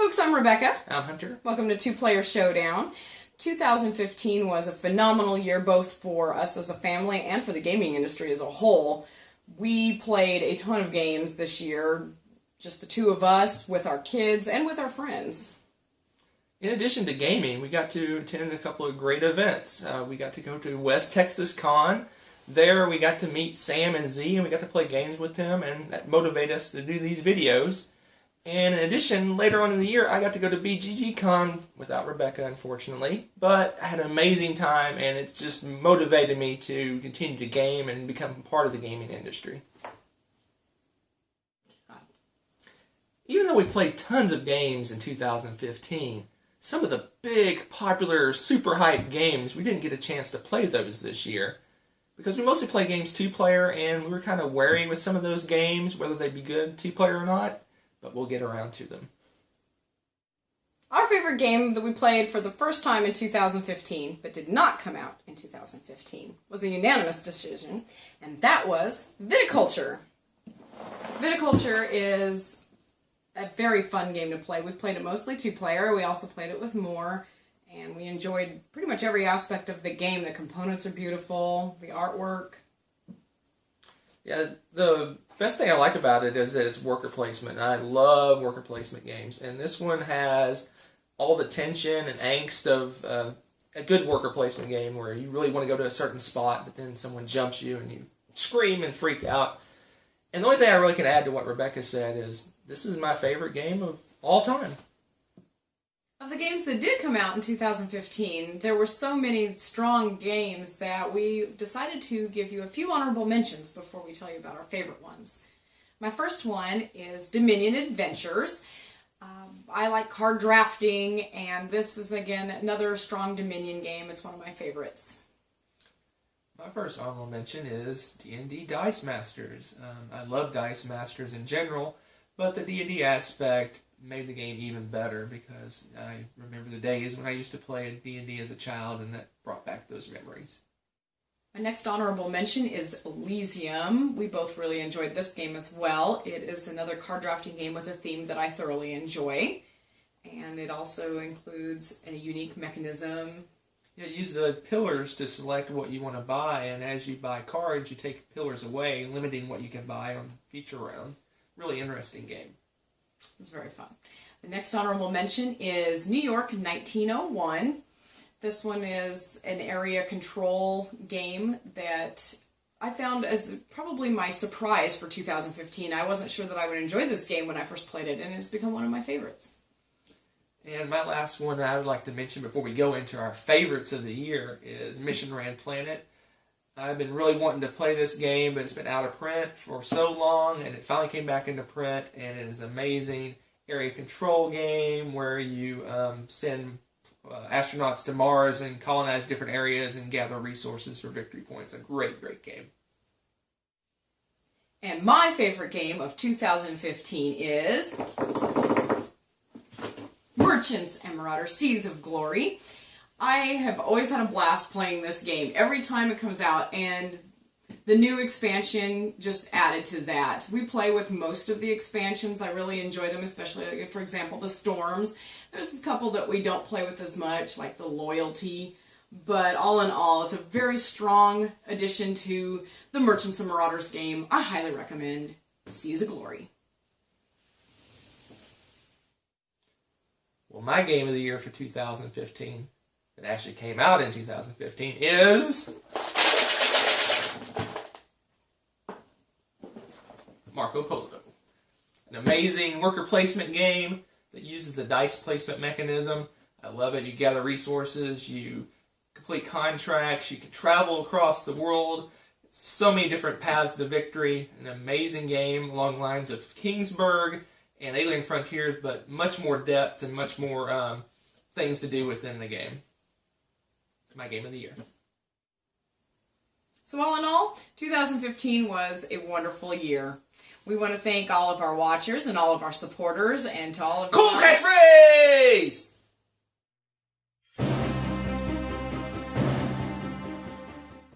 folks, I'm Rebecca. I'm Hunter. Welcome to Two Player Showdown. 2015 was a phenomenal year both for us as a family and for the gaming industry as a whole. We played a ton of games this year, just the two of us, with our kids and with our friends. In addition to gaming, we got to attend a couple of great events. We got to go to West Texas Con. There we got to meet Sam and Z, and we got to play games with them, and that motivated us to do these videos. And in addition, later on in the year, I got to go to BGG Con without Rebecca, unfortunately. But I had an amazing time, and it just motivated me to continue to game and become part of the gaming industry. Even though we played tons of games in 2015, some of the big, popular, super hyped games, we didn't get a chance to play those this year. Because we mostly play games two-player, and we were kind of wary with some of those games, whether they'd be good two-player or not. But we'll get around to them. Our favorite game that we played for the first time in 2015, but did not come out in 2015, was a unanimous decision, and that was Viticulture. Viticulture is a very fun game to play. We've played it mostly two-player. We also played it with more, and we enjoyed pretty much every aspect of the game. The components are beautiful, the artwork. Yeah, the best thing I like about it is that it's worker placement. I love worker placement games, and this one has all the tension and angst of a good worker placement game where you really want to go to a certain spot, but then someone jumps you and you scream and freak out. And the only thing I really can add to what Rebecca said is this is my favorite game of all time. Of the games that did come out in 2015, there were so many strong games that we decided to give you a few honorable mentions before we tell you about our favorite ones. My first one is Dominion Adventures. I like card drafting, and this is, again, another strong Dominion game. It's one of my favorites. My first honorable mention is D&D Dice Masters. I love Dice Masters in general, but the D&D aspect made the game even better because I remember the days when I used to play D&D as a child, and that brought back those memories. My next honorable mention is Elysium. We both really enjoyed this game as well. It is another card drafting game with a theme that I thoroughly enjoy, and it also includes a unique mechanism. Yeah, use the pillars to select what you want to buy, and as you buy cards, you take pillars away, limiting what you can buy on future rounds. Really interesting game. It's very fun. The next honorable mention is New York 1901. This one is an area control game that I found as probably my surprise for 2015. I wasn't sure that I would enjoy this game when I first played it, and it's become one of my favorites. And my last one I would like to mention before we go into our favorites of the year is Mission Ran Planet. I've been really wanting to play this game, but it's been out of print for so long, and it finally came back into print, and it is an amazing area control game where you send astronauts to Mars and colonize different areas and gather resources for victory points. A great, great game. And my favorite game of 2015 is Merchants and Marauders: Seas of Glory. I have always had a blast playing this game every time it comes out, and the new expansion just added to that. We play with most of the expansions. I really enjoy them, especially, for example, the Storms. There's a couple that we don't play with as much, like the Loyalty, but all in all, it's a very strong addition to the Merchants and Marauders game. I highly recommend Seas of Glory. Well, my game of the year for 2015, that actually came out in 2015, is Marco Polo. An amazing worker placement game that uses the dice placement mechanism. I love it. You gather resources, you complete contracts, you can travel across the world. So many different paths to victory. An amazing game along the lines of Kingsburg and Alien Frontiers, but much more depth and much more things to do within the game. It's my game of the year. So all in all, 2015 was a wonderful year. We want to thank all of our watchers and all of our supporters, and to all of Cool catchphrase!